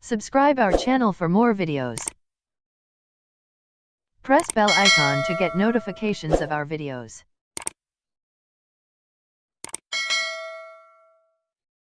Subscribe our channel for more videos. Press bell icon to get notifications of our videos.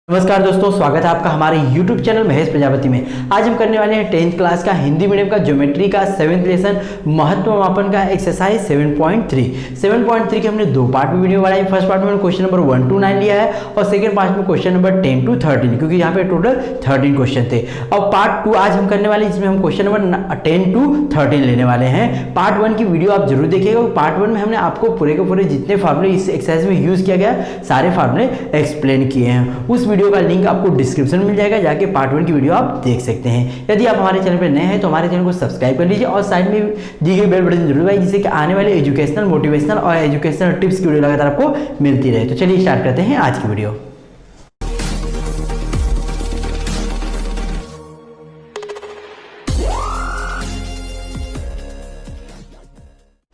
नमस्कार दोस्तों, स्वागत है आपका हमारे YouTube चैनल महेश प्रजापति में। आज हम करने वाले हैं 10th क्लास का हिंदी मीडियम का ज्योमेट्री का 7th लेसन महत्व मापन का एक्सरसाइज 7.3 के हमने दो पार्ट में वीडियो बनाई। फर्स्ट पार्ट में क्वेश्चन नंबर 1 to 9 लिया है और सेकंड पार्ट में क्वेश्चन नंबर 10 to 13, क्योंकि यहाँ पे टोटल 13 क्वेश्चन थे। और पार्ट 2 आज हम करने वाले हैं, जिसमें हम क्वेश्चन नंबर 10 to 13 लेने वाले हैं। पार्ट 1 की वीडियो आप जरूर देखिएगा। पार्ट 1 में हमने आपको पूरे के पूरे जितने फार्मूले इस एक्सरसाइज में यूज किया गया सारे फार्मूले एक्सप्लेन किए हैं। उस वीडियो का लिंक आपको डिस्क्रिप्शन में मिल जाएगा, जाके पार्ट 1 की वीडियो आप देख सकते हैं। यदि आप हमारे चैनल पर नए हैं तो हमारे चैनल को सब्सक्राइब कर लीजिए और साइड में दी गई बेल बटन जरूर दबाइए, जिससे कि आने वाले एजुकेशनल, मोटिवेशनल और एजुकेशनल टिप्स की वीडियो लगातार आपको मिलती रहे। तो चलिए स्टार्ट करते हैं आज की वीडियो।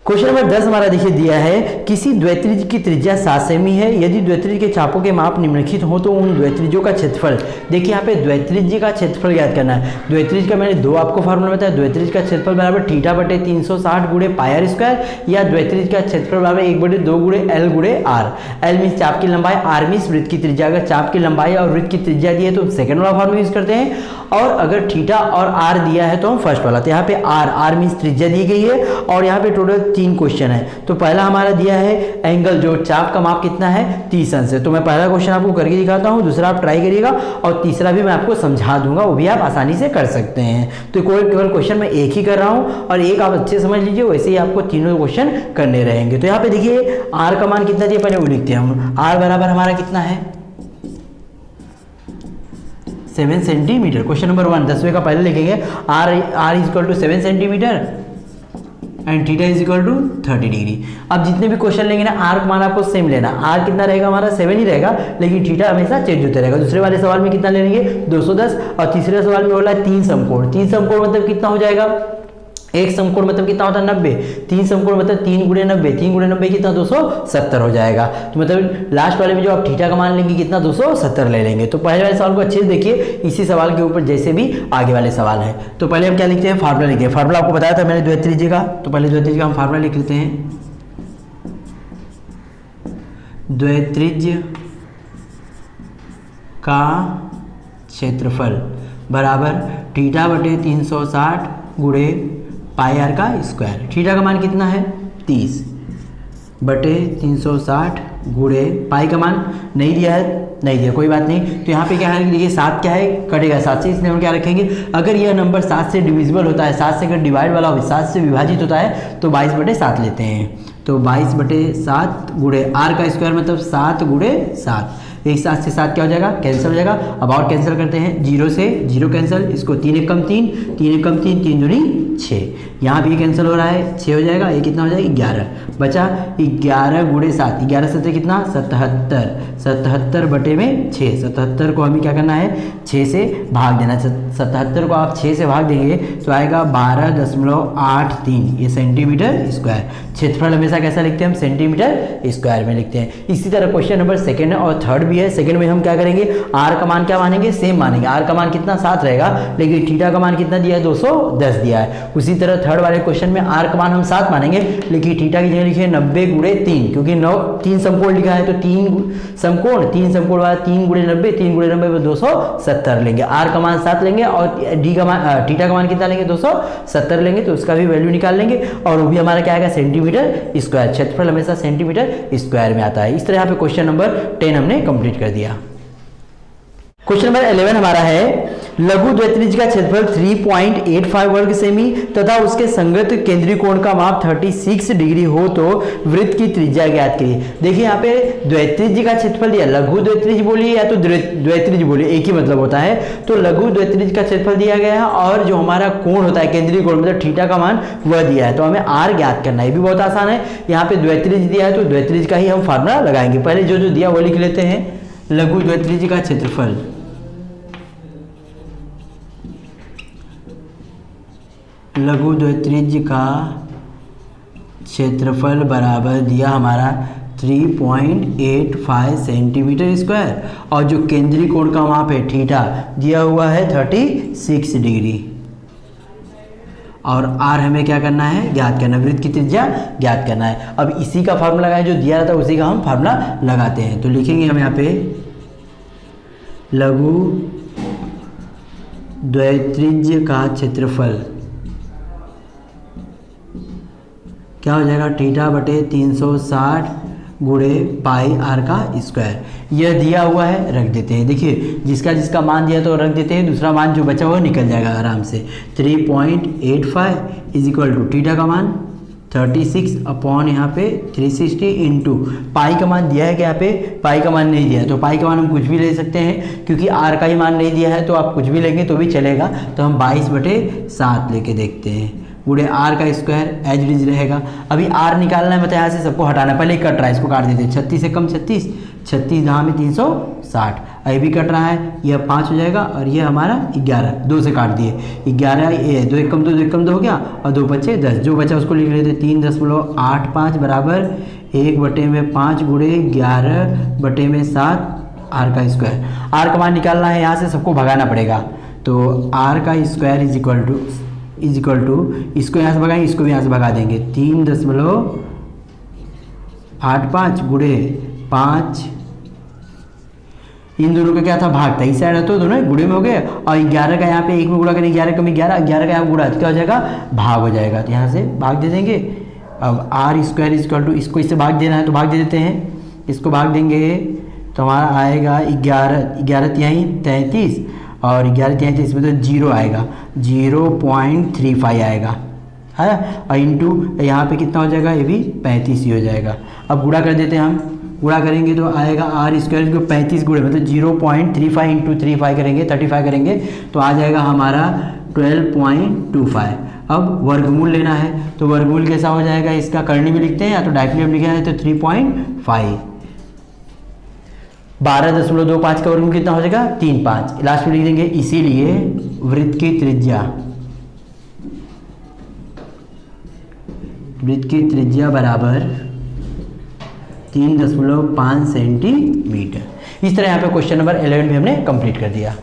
क्वेश्चन नंबर 10 हमारा देखिए दिया है, किसी द्वित्रिज की त्रिज्या 7 सेमी है। यदि द्वित्रिज के चापों के माप निम्नलिखित हो तो उन द्वित्रिजों का क्षेत्रफल। देखिए यहाँ पे द्वित्रिज का क्षेत्रफल ज्ञात करना है। द्वित्रिज का मैंने दो आपको फार्मूला बताया। द्वित्रिज का क्षेत्रफल बराबर θ/360 गुणे पाई r स्क्वायर, या द्वित्रिज का क्षेत्रफल बराबर 1/2 गुणे l गुणे r। l मीन्स चाप की लंबाई, r मीन्स वृत्त की त्रिज्या। अगर चाप की लंबाई और वृत्त की त्रिज्या दी है तो सेकंड वाला फार्मूला यूज करते हैं, और अगर थीटा और r दिया है तो हम फर्स्ट वाला। तो यहाँ पे r मीन्स त्रिज्या दी गई है, और यहाँ पे टोटल 3 क्वेश्चन है। तो पहला हमारा दिया है एंगल, जो चाप का माप कितना है 30 अंश है। तो मैं पहला क्वेश्चन आपको करके दिखाता हूँ, दूसरा आप ट्राई करिएगा, और तीसरा भी मैं आपको समझा दूंगा, वो भी आप आसानी से कर सकते हैं। तो केवल क्वेश्चन मैं एक ही कर रहा हूँ और एक आप अच्छे समझ लीजिए, वैसे ही आपको तीनों क्वेश्चन करने रहेंगे। तो यहाँ पे देखिए r का मान कितना दिया, पहले वो लिखते हैं हम। r बराबर हमारा कितना है 7 सेंटीमीटर। क्वेश्चन नंबर 1 10वें का पहले लिखेंगे, r is equal to 7 centimetre and theta is equal to 30 degree. अब जितने भी क्वेश्चन लेंगे ना, आर का मान आपको सेम लेना। आर कितना रहेगा हमारा 7 ही रहेगा, लेकिन थीटा हमेशा चेंज होता रहेगा। दूसरे वाले सवाल में कितना ले लेंगे 210, और तीसरे सवाल में बोला 3 समकोण। 3 समकोण मतलब कितना हो जाएगा, एक समकोण मतलब कितना होता है 90। 3 समकोण मतलब 3 गुणे 90, 3 गुणे 90 कितना 270 हो जाएगा। तो मतलब लास्ट वाले में जो आप थीटा का मान लेंगे कितना 270 ले लेंगे। तो पहले वाले सवाल को अच्छे से देखिए, इसी सवाल के ऊपर जैसे भी आगे वाले सवाल है। तो पहले हम क्या लिखते हैं, फार्मूला लिखते हैं। फार्मूला आपको बताया था मैंने द्वित्रिज का, तो पहले द्वित्रिज का हम फार्मूला लिख लेते हैं। द्वित्रिज का क्षेत्रफल बराबर θ/360 गुणे पाई r का स्क्वायर। थीटा का मान कितना है 30/360 गुणे पाई का मान नहीं दिया है, नहीं दिया कोई बात नहीं। तो यहाँ पे क्या है, देखिए 7 क्या है, कटेगा 7 से, इसलिए हम क्या रखेंगे, अगर यह नंबर 7 से डिविजिबल होता है, 7 से अगर डिवाइड वाला हो, 7 से विभाजित होता है, तो 22/7 लेते हैं। तो 22/7 गुणे r का स्क्वायर मतलब 7 गुणे 7। एक 7 से 7 क्या हो जाएगा, कैंसिल हो जाएगा। अब और कैंसिल करते हैं, 0 से 0 कैंसिल, इसको 3 एकम 3, 3 एकम 3, 3 दूनी 6। यहाँ भी कैंसिल हो रहा है, 6 हो जाएगा। ये कितना हो जाएगा 11 बचा। 11 गुणे 7, 11 7 कितना 77, 77/6। 77 को हमें क्या करना है 6 से भाग देना। 77 को आप 6 से भाग देंगे तो आएगा 12.83, ये सेंटीमीटर स्क्वायर। क्षेत्रफल हमेशा कैसा लिखते हैं हम, सेंटीमीटर स्क्वायर में लिखते हैं। इसी तरह क्वेश्चन नंबर सेकंड और थर्ड भी है। सेकंड में हम क्या करेंगे, r का मान क्या मानेंगे, सेम मानेंगे। r का मान कितना 7 रहेगा, लेकिन थीटा का मान कितना दिया है 210 दिया है। उसी तरह थर्ड वाले क्वेश्चन में r का मान हम 7 मानेंगे, लेकिन थीटा की जगह लिखे 90 गुणे 3, क्योंकि 3 समकोण लिखा है, तो 3 समकोण वाला 3 गुणे 90, 3 गुणे 90 270 लेंगे। r का मान 7 लेंगे और d का मान, थीटा का मान कितना लेंगे 270 लेंगे, तो उसका भी वैल्यू निकाल लेंगे, और वो भी हमारा क्या आएगा सेंटीमीटर स्क्वायर। क्षेत्रफल हमेशा सेंटीमीटर स्क्वायर में आता है। इस तरह यहाँ पे क्वेश्चन नंबर 10 हमने कंप्लीट कर दिया। क्वेश्चन नंबर 11 हमारा है, लघु द्वित्रिज का क्षेत्रफल 3.85 वर्ग सेमी तथा उसके संगत केंद्रीय कोण का माप 36 डिग्री हो तो वृत्त की त्रिज्या ज्ञात कीजिए। देखिए यहाँ पे द्वित्रिज का क्षेत्रफल दिया, लघु द्वित्रिज बोलिए या तो द्वित्रिज बोलिए, एक ही मतलब होता है। तो लघु द्वित्रिज का क्षेत्रफल दिया गया है, और जो हमारा कोण होता है केंद्रीय कोण मतलब थीटा का मान वह दिया है। तो हमें r ज्ञात करना है, ये भी बहुत आसान है। यहाँ पे द्वित्रिज दिया है तो द्वित्रिज का ही हम फार्मूला लगाएंगे। पहले जो दिया वो लिख लेते हैं, लघु द्वित्रिज का क्षेत्रफल लघु द्वित्रिज का क्षेत्रफल बराबर दिया हमारा 3.85 सेंटीमीटर स्क्वायर, और जो केंद्रीय कोण का वहाँ पे थीटा दिया हुआ है 36 डिग्री। और आर हमें क्या करना है, ज्ञात करना, वृत्त की त्रिज्या ज्ञात करना है। अब इसी का फार्मूला है जो दिया रहता है उसी का हम फार्मूला लगाते हैं। तो लिखेंगे हम यहाँ पे लघु द्वैत्रिज्य का क्षेत्रफल क्या हो जाएगा, थीटा बटे 360 गुणे पाई आर का स्क्वायर। यह दिया हुआ है, रख देते हैं। देखिए जिसका जिसका मान दिया तो रख देते हैं, दूसरा मान जो बचा हुआ निकल जाएगा आराम से। 3.85 इज इक्वल टू थीटा का मान 36 अपॉन यहाँ पे 360 इंटू पाई का मान दिया है कि यहाँ पे पाई का मान नहीं दिया है, तो पाई का मान हम कुछ भी ले सकते हैं, क्योंकि आर का ही मान नहीं दिया है तो आप कुछ भी लेंगे तो भी चलेगा। तो हम 22/7 लेके देखते हैं, गुणे आर का स्क्वायर एज इट इज रहेगा। अभी आर निकालना है, मतलब यहाँ से सबको हटाना है, पहले कट रहा है इसको काट देते हैं। 36 से कम 36, 36 दहा में 360, ये भी कट रहा है, यह 5 हो जाएगा और ये हमारा 11, 2 से काट दिए 11, ये 2 एकम 2, 2 एकम 2 हो गया और 2 बचे 10, जो बचा उसको लिख लेते 3.85 बराबर 1/5 गुणे 11/7 आर का स्क्वायर। आर का मान निकालना है, यहाँ से सबको भगाना पड़ेगा, तो आर का स्क्वायर इज इक्वल टू इसको यहाँ से भगाएंगे, इसको भी यहाँ से भगा देंगे, 3.85 गुणे 5, इन दोनों का क्या था, भाग था, इस साइड है तो दोनों गुणे में हो गए, और 11 का यहाँ पे 1 में गुणा करेंगे, 11 कमी 11, 11 का यहाँ गुणा तो क्या हो जाएगा, भाग हो जाएगा, तो यहाँ से भाग दे देंगे। अब r square is equal to, इसको इससे भाग देना है तो भाग दे देते हैं, इसको भाग देंगे तो हमारा आएगा 11 तिहाई 33, और 11 तिहाई 33 में तो 0 आएगा, 0.35 आएगा है, और इंटू यहाँ पे कितना हो जाएगा, ये भी 35 ही हो जाएगा। अब गुणा कर देते हैं हम, गुणा करेंगे तो आएगा आर स्क्वायर को 35 गुणे मतलब 0.35 इंटू 35 करेंगे 35 करेंगे तो आ जाएगा हमारा 12.25। अब वर्गमूल लेना है तो वर्गमूल कैसा हो जाएगा, इसका करनी भी लिखते हैं या तो डायरेक्टली हम लिखे हैं तो 3.5, 12.25 का वर्गमूल कितना हो जाएगा, 3.5, लास्ट में लिख देंगे। इसीलिए वृत्त की त्रिज्या बराबर 3.5 सेंटीमीटर। इस तरह यहाँ पे क्वेश्चन नंबर 11 भी हमने कंप्लीट कर दिया।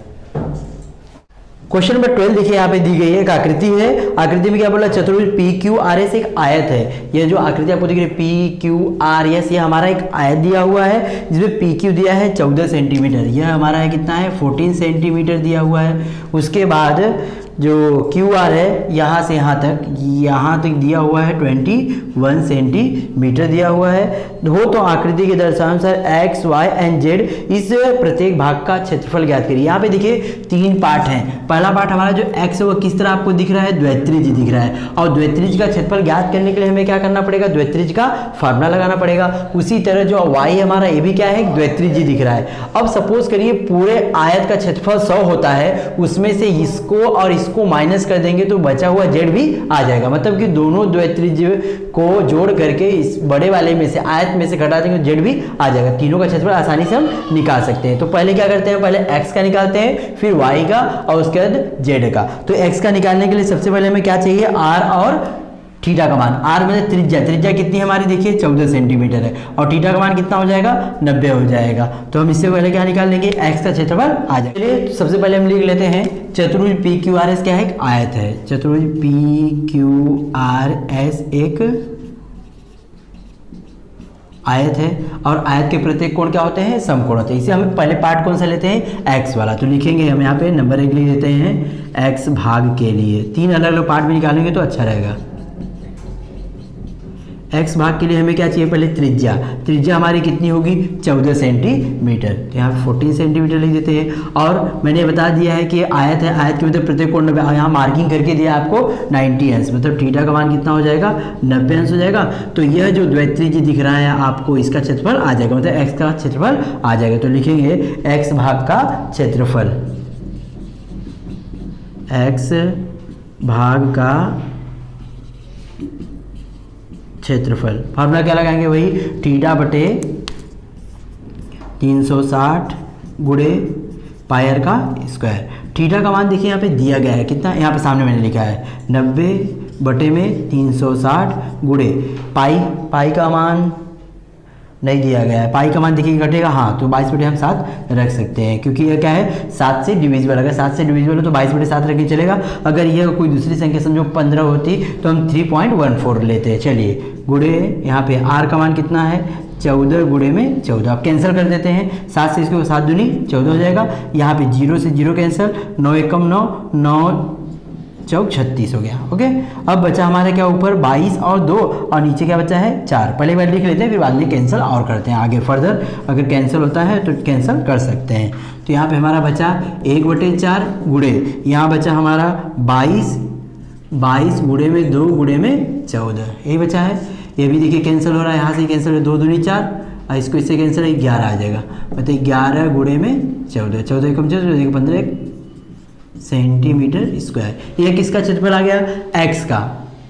क्वेश्चन नंबर 12 देखिए यहाँ पे दी गई है, एक आकृति है, आकृति में क्या बोला, चतुर्भुज PQRS एक आयत है। यह जो आकृति आपको दिख रही है PQRS, ये हमारा एक आयत दिया हुआ है जिसमें PQ दिया है 14 सेंटीमीटर, यह हमारा है कितना है 14 सेंटीमीटर दिया हुआ है। उसके बाद जो QR है यहाँ से यहाँ तक दिया हुआ है 21 सेंटीमीटर दिया हुआ है। हो तो आकृति के दर्शानुसार X, Y एंड Z इस प्रत्येक भाग का क्षेत्रफल ज्ञात करिए। यहाँ पे देखिए 3 पार्ट हैं। पहला पार्ट हमारा जो X है वो किस तरह आपको दिख रहा है, द्वैत्रिज्य दिख रहा है, और द्वैत्रिज्य का क्षेत्रफल ज्ञात करने के लिए हमें क्या करना पड़ेगा, द्वैत्रिज्य का फार्मूला लगाना पड़ेगा। उसी तरह जो Y हमारा ये भी क्या है, द्वैत्रिज्य दिख रहा है। अब सपोज करिए पूरे आयत का क्षेत्रफल 100 होता है, उसमें से इसको और इसको माइनस कर देंगे तो बचा हुआ Z भी आ जाएगा, मतलब कि दोनों द्वैत्रिज्य को जोड़ करके इस बड़े वाले में से आयत में से घटा देंगे तो Z भी आ जाएगा। तीनों का क्षेत्रफल आसानी से हम निकाल सकते हैं। तो पहले क्या करते हैं, पहले x का निकालते हैं, फिर y का और उसके बाद z का। तो x का निकालने के लिए सबसे पहले हमें क्या चाहिए, r और थीटा का मान। r मतलब त्रिज्या कितनी है हमारी, देखिए 14 सेंटीमीटर है, और थीटा का मान कितना हो जाएगा, 90 हो जाएगा। तो हम इससे पहले क्या निकाल लेंगे, x का क्षेत्रफल आ जाएगा। चलिए तो सबसे पहले हम लिख लेते हैं चतुर्भुज PQRS क्या है, एक आयत है। चतुर्भुज PQRS एक आयत है, और आयत के प्रत्येक कोण क्या होते हैं, समकोण होते हैं। इसे हम पहले पार्ट कौन सा लेते हैं, x वाला। तो लिखेंगे हम यहाँ पे नंबर 1 लिख देते हैं x भाग के लिए। 3 अलग अलग पार्ट में निकालेंगे तो अच्छा रहेगा। x भाग के लिए हमें क्या चाहिए, पहले त्रिज्या हमारी कितनी होगी, 14 सेंटीमीटर। तो यहाँ पे 14 सेंटीमीटर लिख देते हैं। और मैंने बता दिया है कि आयत है, आयत के मतलब प्रत्येक कोण 90, यहाँ मार्किंग करके दिया आपको 90 अंश, मतलब थीटा का मान कितना हो जाएगा, 90 अंश हो जाएगा। तो यह जो द्वैत्रिज्य दिख रहा है आपको, इसका क्षेत्रफल आ जाएगा, मतलब x का क्षेत्रफल आ जाएगा। तो लिखेंगे x भाग का क्षेत्रफल, x भाग का क्षेत्रफल। फार्मूला क्या लगाएंगे, वही थीटा बटे 360 गुणे पाई आर का स्क्वायर। थीटा का मान देखिए यहाँ पे दिया गया है कितना, यहाँ पे सामने मैंने लिखा है 90 बटे में 360 गुणे पाई का मान नहीं दिया गया है। पाई का मान देखिए घटेगा, हाँ तो 22 हम 7 रख सकते हैं, क्योंकि यह क्या है 7 से डिविजिबल, अगर 7 से डिविजिबल हो तो 22/7 रखने चलेगा। अगर यह कोई दूसरी संख्या समझो 15 होती तो हम 3.14 लेते हैं। चलिए गुणे यहाँ पे r का मान कितना है 14 गुणे में 14, आप कैंसिल कर देते हैं, 7 से इसको 7 दूनी 14 हो जाएगा। यहाँ पे 0 से 0 कैंसिल, 9 एकम 9, 9 चौक 36 हो गया। ओके, अब बचा हमारा क्या ऊपर 22 और 2 और नीचे क्या बचा है 4। पहले बार लिख लेते हैं, फिर बाद में कैंसिल और करते हैं आगे फर्दर, अगर कैंसिल होता है तो कैंसिल कर सकते हैं। तो यहाँ पे हमारा बचा 1/4 गुणे, यहाँ बचा हमारा 22 गुणे में 2 गुणे में 14, यही बचा है। ये भी देखिए कैंसिल हो रहा है, यहाँ से कैंसिल है, 2 दूनी 4 और इसको इससे कैंसिल है 11 आ जाएगा। मतलब 11 गुणे में 14, 14 एकम 14, 15 सेंटीमीटर स्क्वायर। ये किसका क्षेत्रफल आ गया x का,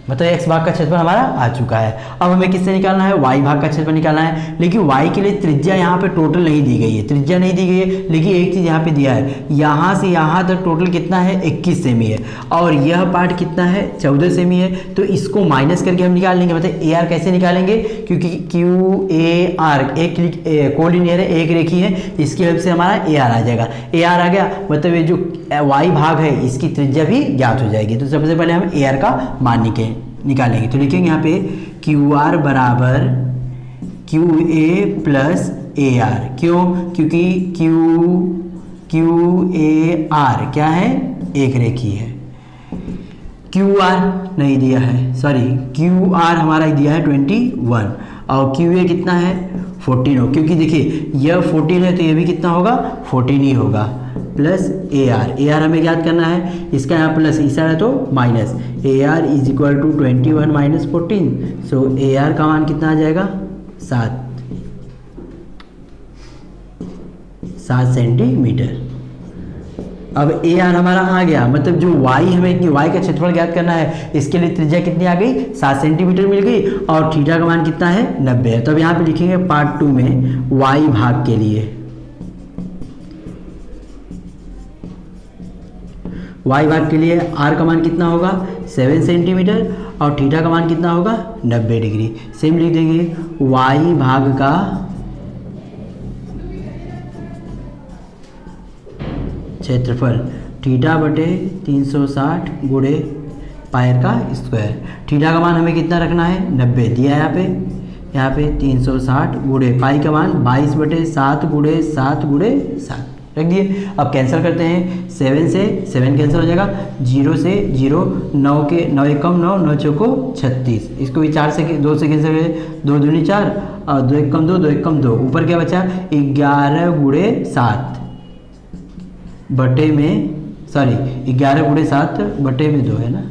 मतलब x भाग का क्षेत्रफल हमारा आ चुका है। अब हमें किससे निकालना है y भाग का क्षेत्रफल निकालना है, लेकिन y के लिए त्रिज्या यहाँ पे टोटल नहीं दी गई है, त्रिज्या नहीं दी गई है, लेकिन एक चीज़ यहाँ पे दिया है, यहाँ से यहाँ तक टोटल कितना है 21 सेमी है और यह पार्ट कितना है 14 सेमी है। तो इसको माइनस करके हम निकाल लेंगे, मतलब AR कैसे निकालेंगे, क्योंकि QAR एक कोलिनियर है, एक रेखी है, इसकी हेल्प से हमारा AR आ जाएगा। AR आ गया मतलब ये जो y भाग है इसकी त्रिज्या भी ज्ञात हो जाएगी। तो सबसे पहले हम AR का मान निकालेंगे, तो लिखेंगे यहाँ पे QR बराबर QA प्लस AR। क्यों, क्योंकि QAR क्या है एक रेखी है, QR नहीं दिया है, सॉरी QR हमारा दिया है 21 और QA कितना है 14 हो, क्योंकि देखिए यह 14 है तो यह भी कितना होगा 14 ही होगा, प्लस AR हमें याद करना है, इसका यहाँ प्लस इस साइड है तो minus, AR is equal to 21 minus 14, so AR का मान कितना आ जाएगा 7 सेंटीमीटर। अब AR हमारा आ गया, मतलब जो y हमें y का क्षेत्रफल ज्ञात करना है, इसके लिए त्रिज्या कितनी आ गई 7 सेंटीमीटर मिल गई और थीटा का मान कितना है 90 है। तो अब यहाँ पे लिखेंगे पार्ट 2 में y भाग के लिए, y भाग के लिए r का मान कितना होगा 7 सेंटीमीटर और थीटा का मान कितना होगा 90 डिग्री। सेम लिख देंगे y भाग का क्षेत्रफल थीटा बटे 360 गुणे पायर का स्क्वायर। थीटा का मान हमें कितना रखना है 90 दिया है यहाँ पे 360 गुणे पाई का मान 22/7 गुणे 7 गुणे 7 रख दिए। अब कैंसिल करते हैं, 7 से 7 कैंसिल हो जाएगा, 0 से 0, 9 के 9 एकम 9, 9 चौको 36, इसको भी 4 से 2 से कैंसिल करें, 2 दूनी 4 और 2 एकम 2, 2 एकम 2, ऊपर क्या बचा 11 गुणे 7 बटे में, सॉरी 11 गुणे 7 बटे में 2 है ना,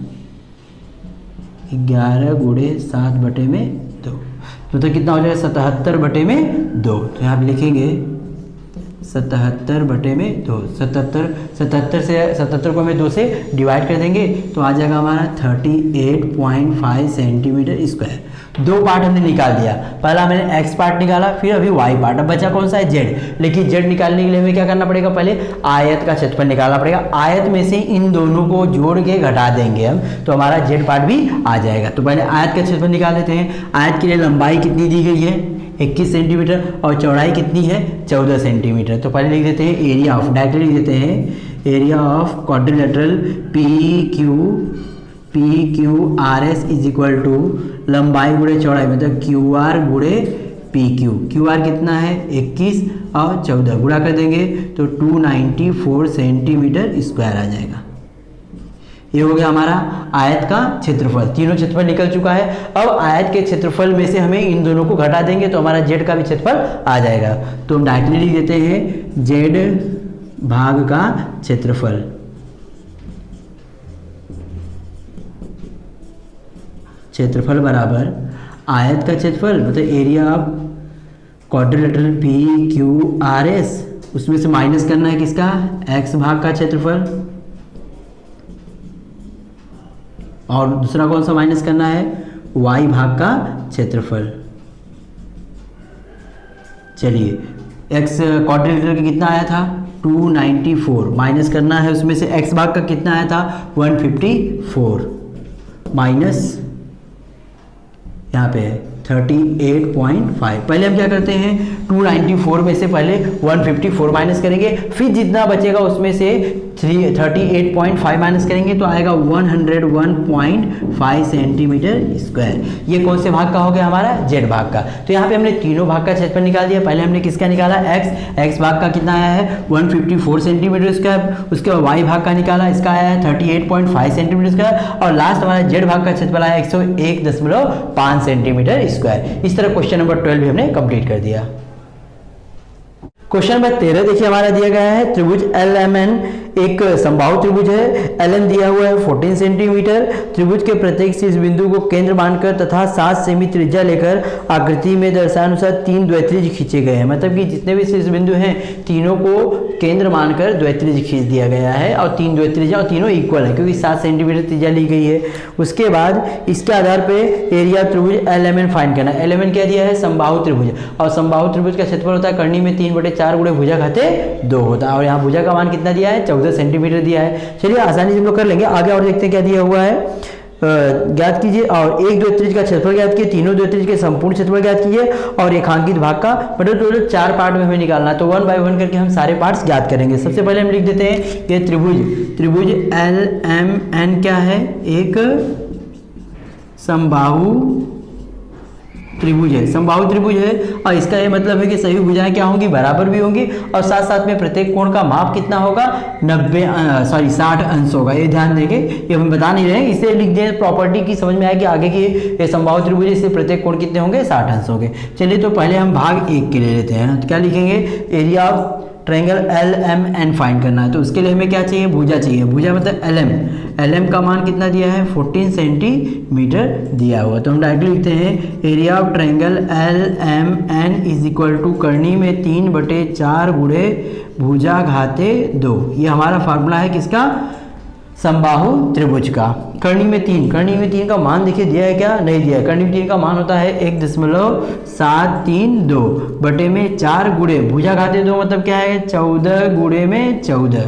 11 गुणे 7 बटे में 2, तो कितना हो जाएगा 77 बटे में 2। तो यहाँ पे लिखेंगे 77 बटे में 2, 77 को हमें 2 से डिवाइड कर देंगे तो आ जाएगा हमारा 38.5 सेंटीमीटर स्क्वायर। 2 पार्ट हमने निकाल दिया, पहला मैंने x पार्ट निकाला, फिर अभी y पार्ट, अब बचा कौन सा है z। लेकिन z निकालने के लिए हमें क्या करना पड़ेगा, पहले आयत का क्षेत्रफल निकालना पड़ेगा, आयत में से इन दोनों को जोड़ के घटा देंगे हम तो हमारा z पार्ट भी आ जाएगा। तो पहले आयत का क्षेत्रफल निकाल लेते हैं। आयत के लिए लंबाई कितनी दी गई है 21 सेंटीमीटर और चौड़ाई कितनी है 14 सेंटीमीटर। तो पहले लिख देते हैं एरिया ऑफ, डायरेक्टली लिख देते हैं area of quadrilateral PQRS is equal to लंबाई गुणे चौड़ाई, मतलब QR गुणे PQ। QR कितना है 21 और 14 गुणा कर देंगे तो 294 सेंटीमीटर स्क्वायर आ जाएगा। ये हो गया हमारा आयत का क्षेत्रफल, तीनों क्षेत्रफल निकल चुका है। अब आयत के क्षेत्रफल में से हमें इन दोनों को घटा देंगे तो हमारा z का भी क्षेत्रफल आ जाएगा। तो हम डायरेक्टली लिख देते हैं z भाग का क्षेत्रफल, क्षेत्रफल बराबर आयत का क्षेत्रफल मतलब एरिया ऑफ क्वाड्रिलेटरल PQRS, उसमें से माइनस करना है किसका x भाग का क्षेत्रफल और दूसरा कौन सा माइनस करना है y भाग का क्षेत्रफल। चलिए x क्वाड्रिलेटरल का कितना आया था 294, माइनस करना है उसमें से x भाग का कितना आया था 154 माइनस यहाँ पे 38.5। पहले हम क्या करते हैं, 294 में से पहले 154 माइनस करेंगे, फिर जितना बचेगा उसमें से 38.5 माइनस करेंगे तो आएगा 101.5 सेंटीमीटर स्क्वायर। ये कौन से भाग का हो गया, हमारा जेड भाग का। तो यहाँ पे हमने तीनों भाग का क्षेत्रफल निकाल दिया। पहले हमने किसका निकाला, एक्स भाग का कितना आया है 154 सेंटीमीटर स्क्वायर, उसके बाद वाई भाग का निकाला, इसका आया है 38.5 सेंटीमीटर स्क्वायर, और लास्ट हमारा जेड भाग का क्षेत्रफल आया 101.5 सेंटीमीटर स्क्वायर। इस तरह क्वेश्चन नंबर 12 भी हमने कंप्लीट कर दिया। क्वेश्चन नंबर 13 देखिए हमारा दिया गया है, त्रिभुज LMN एक समबाहु त्रिभुज है, LN दिया हुआ है 14 सेंटीमीटर। त्रिभुज के प्रत्येक शीर्ष बिंदु को केंद्र मानकर तथा 7 सेमी त्रिज्या लेकर आकृति में दर्शानुसार 3 द्वैत्रिज खींचे गए हैं। मतलब कि जितने भी शीर्ष बिंदु हैं तीनों को केंद्र मानकर द्वैत्रिज खींच दिया गया है, और 3 द्वैत्रिज और तीनों इक्वल है क्योंकि 7 सेंटीमीटर त्रिज्या ली गई है। उसके बाद इसके आधार पर एरिया त्रिभुज LMN फाइंड करना। LMN क्या दिया है, समबाहु त्रिभुज, और समबाहु त्रिभुज का क्षेत्रफल होता है कर्णी में 3/4 गुणे भुजा घाते 2 होता है, और यहाँ भुजा का मान कितना दिया है 14 सेंटीमीटर दिया है। चलिए आसानी से हम लोग कर लेंगे आगे, और देखते हैं क्या दिया हुआ है। ज्ञात कीजिए, और एक द्वैत्रिज का क्षेत्रफल ज्ञात कीजिए, तीनों द्वैत्रिज के संपूर्ण क्षेत्रफल ज्ञात कीजिए, और रेखांकित भाग का मतलब टोटल 4 पार्ट में हमें निकालना है। तो 1 बाय 1 करके हम सारे पार्ट्स ज्ञात करेंगे। सबसे पहले हम लिख देते हैं ये त्रिभुज LMN क्या है, एक समबाहु त्रिभुज है, समबाहु त्रिभुज है, और इसका ये मतलब है कि सभी भुजाएं क्या होंगी, बराबर भी होंगी, और साथ साथ में प्रत्येक कोण का माप कितना होगा 60 अंश होगा। ये ध्यान देंगे, ये हम बता नहीं रहे हैं, इसे लिख दें, प्रॉपर्टी की समझ में आएगी आगे की। ये समबाहु त्रिभुज है, इससे प्रत्येक कोण कितने होंगे 60 अंश होंगे। चलिए तो पहले हम भाग 1 के ले लेते हैं। तो क्या लिखेंगे, area of triangle LMN find करना है। तो उसके लिए हमें क्या चाहिए, भुजा चाहिए। भुजा मतलब LM का मान कितना दिया है 14 सेंटीमीटर दिया हुआ। तो हम डायरेक्टली लिखते हैं area of triangle LMN is equal to कर्णी में 3/4 गुणे भुजा घाते 2। ये हमारा फार्मूला है किसका, समबाहु त्रिभुज का। कर्णी में 3 का मान देखिए दिया है क्या, नहीं दिया है। कर्णी में 3 का मान होता है 1.732 बटे में 4 गुणे भुजा घाते 2 मतलब क्या है 14 गुणे में 14।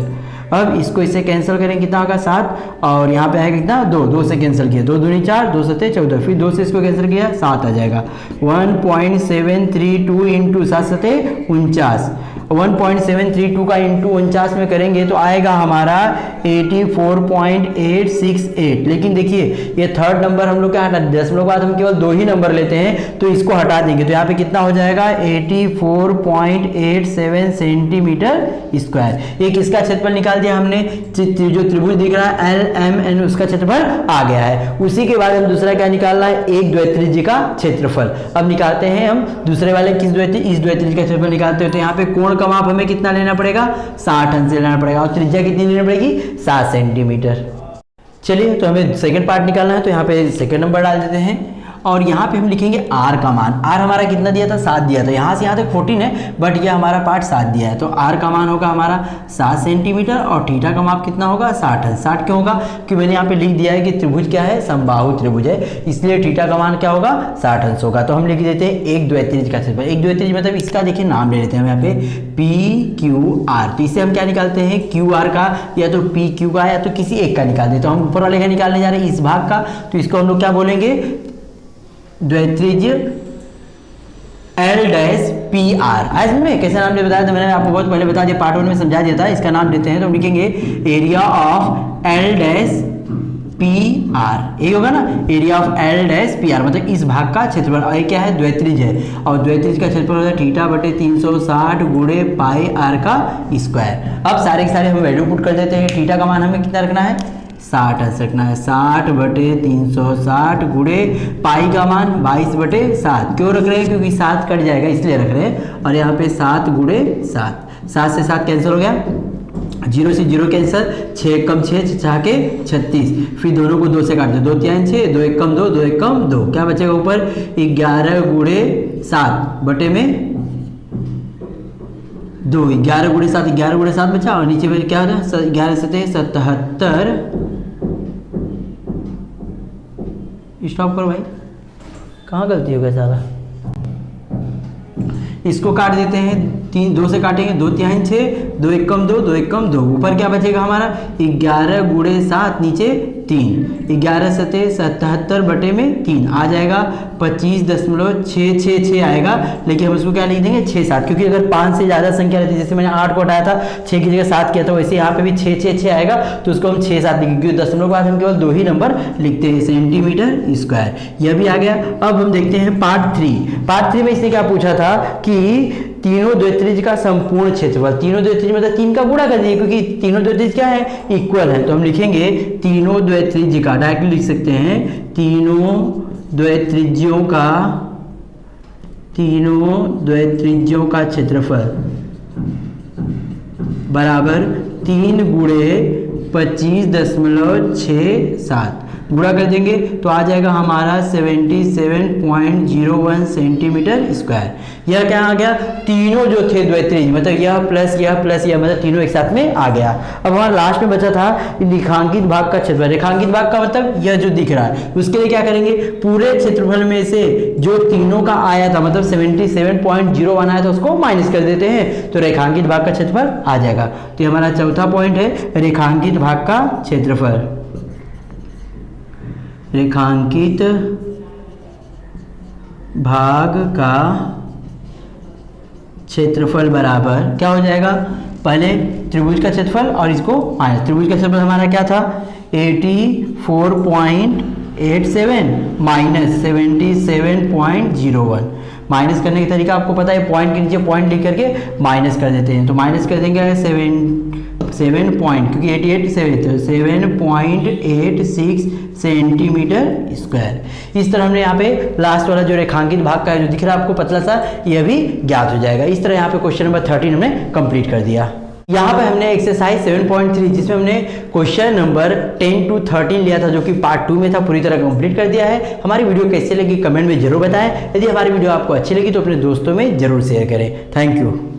अब इसको इससे कैंसिल करें, कितना होगा 7, और यहाँ पे आएगा कितना 2 से कैंसिल किया, 2 दूनी 4, 2 सत्ते 14, फिर 2 से इसको कैंसिल किया 7 आ जाएगा। 1.732 इंटू 7 सत्ते 49, 1.732 का इंटू 49 में करेंगे तो आएगा हमारा 84.868। लेकिन देखिए ये थर्ड नंबर हम लोग क्या हटा, दशमलव के बाद हम केवल 2 ही नंबर लेते हैं, तो इसको हटा देंगे तो यहाँ पे कितना हो जाएगा 84.87 सेंटीमीटर स्क्वायर। एक इसका क्षेत्रफल निकाल दिया हमने, जो त्रिभुज दिख रहा है LMN उसका क्षेत्रफल आ गया है। उसी के बाद हम दूसरा क्या निकालना है, एक द्वैत्रिज का क्षेत्रफल। अब निकालते हैं हम दूसरे वाले किस द्वैत्रिज, इस द्वैत्रिज का क्षेत्रफल निकालते हैं। तो यहाँ पे कोण का माप हमें कितना लेना पड़ेगा 60 अंश लेना पड़ेगा, और त्रिज्या कितनी लेनी पड़ेगी 7 सेंटीमीटर। चलिए तो हमें सेकंड पार्ट निकालना है, तो यहाँ पे सेकंड नंबर डाल देते हैं, और यहाँ पे हम लिखेंगे R का मान। R हमारा कितना दिया था 7 दिया था, यहाँ से यहाँ तक 14 है, बट ये हमारा पार्ट 7 दिया है। तो R का मान होगा हमारा 7 सेंटीमीटर, और थीटा का माप कितना होगा 60 अंश। 60 क्यों होगा, क्योंकि मैंने यहाँ पे लिख दिया है कि त्रिभुज क्या है, समबाहु त्रिभुज है, इसलिए थीटा का मान क्या होगा 60 अंश होगा। तो हम लिख देते हैं एक द्वैत्रिज का क्षेत्रफल। एक द्वैत्रिज मतलब इसका देखिए नाम ले लेते हैं हम यहाँ पे PQR। तो इससे हम क्या निकालते हैं QR का, या तो PQ का, या तो किसी एक का निकाल देते। तो हम ऊपर वाले का निकालने जा रहे हैं इस भाग का, तो इसको हम लोग क्या बोलेंगे, द्वैत्रिज L-PR। आज में कैसे नाम दे बताया था मैंने आपको, बहुत पहले बता दिया, पार्ट 1 में समझा दिया था। इसका नाम देते हैं तो हम लिखेंगे एरिया ऑफ L-PR। ये होगा ना, एरिया ऑफ L-PR मतलब इस भाग का क्षेत्रफल। और ये क्या है, द्वैत्रिज है, और द्वैत्रिज का क्षेत्रफल होता है थीटा बटे 360 गुणे पाई R का स्क्वायर। अब सारे के सारे हम वैल्यू पुट कर देते हैं। थीटा का मान हमें कितना रखना है 60 अंश रखना है, 60 बटे 360 गुणे पाई का मान 22/7। क्यों रख रहे हैं, क्योंकि 7 कट जाएगा इसलिए रख रहे हैं। और यहाँ पे 7 गुणे 7, 7 से 7 कैंसिल हो गया, 0 से 0 कैंसिल, 6 कम 6 6 के 36, फिर दोनों को 2 से काट दो, 2 3 6, 2 1 कम 2, 2 1 कम 2, क्या बचेगा ऊपर 11 गुणे 7 बटे में 2, 11 गुणे 7, 11 गुणे 7 बचा, और नीचे में क्या होता है 11 से 77। स्टॉप करो भाई, कहाँ गलती हो गया सारा। इसको काट देते हैं, 2 से काटेंगे, 2 3 6, 2 एकम 2, 2 एकम 2, ऊपर क्या बचेगा हमारा 11 गुणे 7, नीचे 3, 11 सते 77 बटे में 3 आ जाएगा 25.666 आएगा। लेकिन हम उसको क्या लिख देंगे 6 7, क्योंकि अगर 5 से ज़्यादा संख्या रहती है, जैसे मैंने 8 को हटाया था 6 की जगह 7 किया था, वैसे यहाँ पे भी 6 आएगा, तो उसको हम 6 7 लिखेंगे, क्योंकि दशमलव के बाद हम केवल 2 ही नंबर लिखते हैं, सेंटीमीटर स्क्वायर। यह भी आ गया। अब हम देखते हैं पार्ट 3 में इसने क्या पूछा था कि तीनों द्वित्रिज का संपूर्ण क्षेत्रफल, तीनों द्वित्रिज मतलब 3 का गुणा कर दीजिए, क्योंकि तीनों द्वित्रिज क्या है इक्वल है, तो हम लिखेंगे तीनों द्वित्रिज का, डायरेक्टली लिख सकते हैं तीनों द्वित्रिज्यों का क्षेत्रफल बराबर 3 गुणे 25.67 गुणा कर देंगे तो आ जाएगा हमारा 77.01 सेंटीमीटर स्क्वायर। यह क्या आ गया, तीनों जो थे द्वित्रिज मतलब यह प्लस यह मतलब तीनों एक साथ में आ गया। अब हमारा लास्ट में बचा था रेखांकित भाग का क्षेत्रफल। रेखांकित भाग का मतलब यह जो दिख रहा है, उसके लिए क्या करेंगे, पूरे क्षेत्रफल में से जो तीनों का आया था मतलब 77.01 आया था उसको माइनस कर देते हैं, तो रेखांकित भाग का क्षेत्रफल आ जाएगा। तो हमारा चौथा पॉइंट है रेखांकित भाग का क्षेत्रफल। रेखांकित भाग का क्षेत्रफल बराबर क्या हो जाएगा, पहले त्रिभुज का क्षेत्रफल और इसको माइनस, त्रिभुज का क्षेत्रफल हमारा क्या था 84.87 माइनस 77.01। माइनस करने का तरीका आपको पता है, पॉइंट के नीचे पॉइंट लिख करके माइनस कर देते हैं, तो माइनस कर देंगे 7 पॉइंट, क्योंकि 7.86 सेंटीमीटर स्क्वायर। इस तरह हमने यहाँ पे लास्ट वाला जो रेखांकित भाग का जो दिख रहा है आपको पतला सा, यह भी ज्ञात हो जाएगा। इस तरह यहाँ पे क्वेश्चन नंबर 13 हमने कंप्लीट कर दिया। यहाँ पे हमने एक्सरसाइज 7.3 जिसमें हमने क्वेश्चन नंबर 10 to 13 लिया था, जो कि पार्ट 2 में था, पूरी तरह कंप्लीट कर दिया है। हमारी वीडियो कैसे लगी कमेंट में जरूर बताएं। यदि हमारी वीडियो आपको अच्छी लगी तो अपने दोस्तों में जरूर शेयर करें। Thank you.